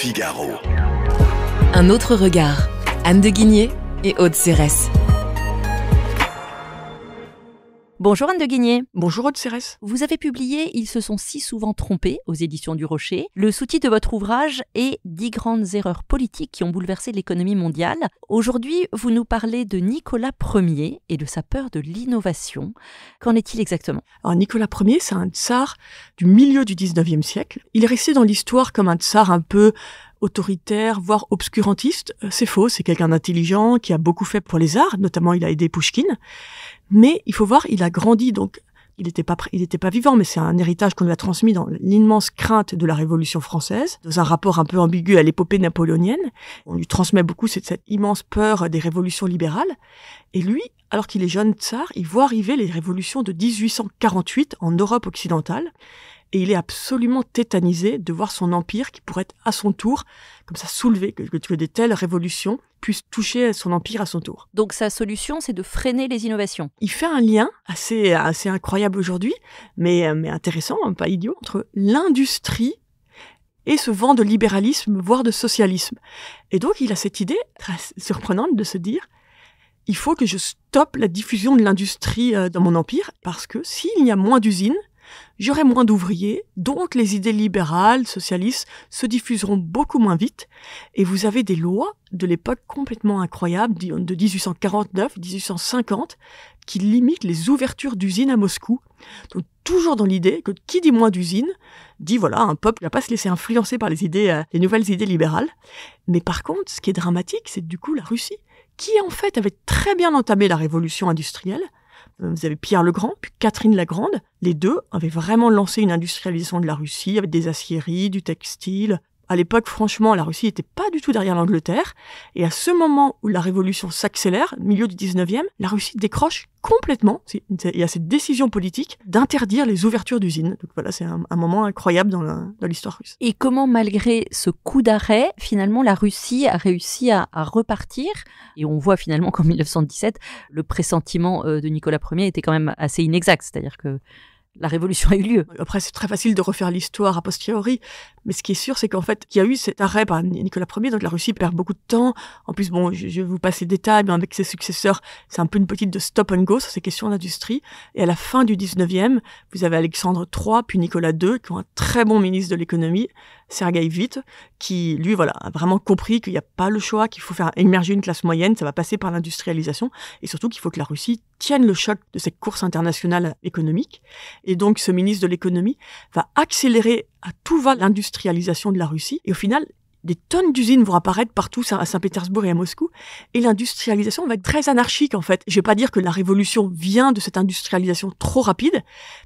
Figaro. Un autre regard. Anne de Guigné et Aude Cérès. Bonjour Anne de Guigné. Bonjour Aude Cérès. Vous avez publié « Ils se sont si souvent trompés » aux éditions du Rocher. Le sous-titre de votre ouvrage est « 10 grandes erreurs politiques qui ont bouleversé l'économie mondiale ». Aujourd'hui, vous nous parlez de Nicolas Ier et de sa peur de l'innovation. Qu'en est-il exactement ? Alors Nicolas Ier, c'est un tsar du milieu du 19e siècle. Il est resté dans l'histoire comme un tsar un peu autoritaire, voire obscurantiste. C'est faux, c'est quelqu'un d'intelligent qui a beaucoup fait pour les arts, notamment il a aidé Pouchkine. Mais il faut voir, il a grandi, donc il n'était pas vivant, mais c'est un héritage qu'on lui a transmis dans l'immense crainte de la Révolution française, dans un rapport un peu ambigu à l'épopée napoléonienne. On lui transmet beaucoup cette immense peur des révolutions libérales. Et lui, alors qu'il est jeune tsar, il voit arriver les révolutions de 1848 en Europe occidentale. Et il est absolument tétanisé de voir son empire qui pourrait être à son tour, comme ça soulevé, que de telles révolutions puissent toucher son empire à son tour. Donc sa solution, c'est de freiner les innovations. Il fait un lien assez incroyable aujourd'hui, mais intéressant, pas idiot, entre l'industrie et ce vent de libéralisme, voire de socialisme. Et donc il a cette idée très surprenante de se dire « Il faut que je stoppe la diffusion de l'industrie dans mon empire, parce que s'il y a moins d'usines, j'aurai moins d'ouvriers, donc les idées libérales, socialistes, se diffuseront beaucoup moins vite. Et vous avez des lois de l'époque complètement incroyables, de 1849, 1850, qui limitent les ouvertures d'usines à Moscou. Donc toujours dans l'idée que qui dit moins d'usines, dit voilà, un peuple ne va pas se laisser influencer par les nouvelles idées libérales. Mais par contre, ce qui est dramatique, c'est du coup la Russie, qui en fait avait très bien entamé la révolution industrielle. Vous avez Pierre le Grand, puis Catherine la Grande. Les deux avaient vraiment lancé une industrialisation de la Russie avec des aciéries, du textile. À l'époque, franchement, la Russie n'était pas du tout derrière l'Angleterre. Et à ce moment où la révolution s'accélère, milieu du 19e, la Russie décroche complètement. Il y a cette décision politique d'interdire les ouvertures d'usines. Donc voilà, c'est un moment incroyable dans l'histoire russe. Et comment, malgré ce coup d'arrêt, finalement, la Russie a réussi à repartir ? Et on voit finalement qu'en 1917, le pressentiment de Nicolas Ier était quand même assez inexact. C'est-à-dire que la révolution a eu lieu. Après, c'est très facile de refaire l'histoire a posteriori, mais ce qui est sûr, c'est qu'en fait, il y a eu cet arrêt par Nicolas Ier, donc la Russie perd beaucoup de temps. En plus, bon, je vais vous passer les détails, mais avec ses successeurs, c'est un peu une politique de stop and go sur ces questions d'industrie. Et à la fin du 19e, vous avez Alexandre III, puis Nicolas II, qui ont un très bon ministre de l'économie, Sergueï Vite, qui, lui, voilà, a vraiment compris qu'il n'y a pas le choix, qu'il faut faire émerger une classe moyenne, ça va passer par l'industrialisation, et surtout qu'il faut que la Russie tienne le choc de cette course internationale économique. Et donc, ce ministre de l'économie va accélérer à tout va l'industrialisation de la Russie. Et au final, des tonnes d'usines vont apparaître partout à Saint-Pétersbourg et à Moscou. Et l'industrialisation va être très anarchique, en fait. Je vais pas dire que la révolution vient de cette industrialisation trop rapide,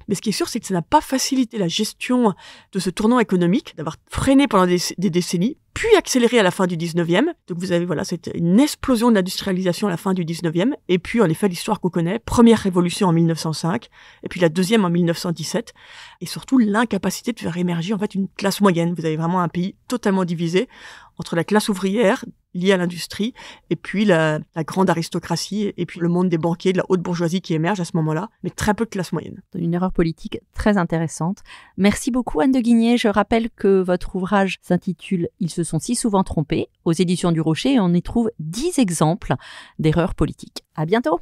mais ce qui est sûr, c'est que ça n'a pas facilité la gestion de ce tournant économique, d'avoir freiné pendant des décennies, puis accéléré à la fin du 19e. Donc vous avez, voilà, c'est une explosion de l'industrialisation à la fin du 19e. Et puis, en effet, l'histoire qu'on connaît, première révolution en 1905, et puis la deuxième en 1917. Et surtout, l'incapacité de faire émerger, en fait, une classe moyenne. Vous avez vraiment un pays totalement divisé entre la classe ouvrière liée à l'industrie, et puis la grande aristocratie, et puis le monde des banquiers, de la haute bourgeoisie qui émerge à ce moment-là, mais très peu de classe moyenne. Une erreur politique très intéressante. Merci beaucoup Anne de Guigné. Je rappelle que votre ouvrage s'intitule « Ils se sont si souvent trompés » aux éditions du Rocher, et on y trouve 10 exemples d'erreurs politiques. À bientôt.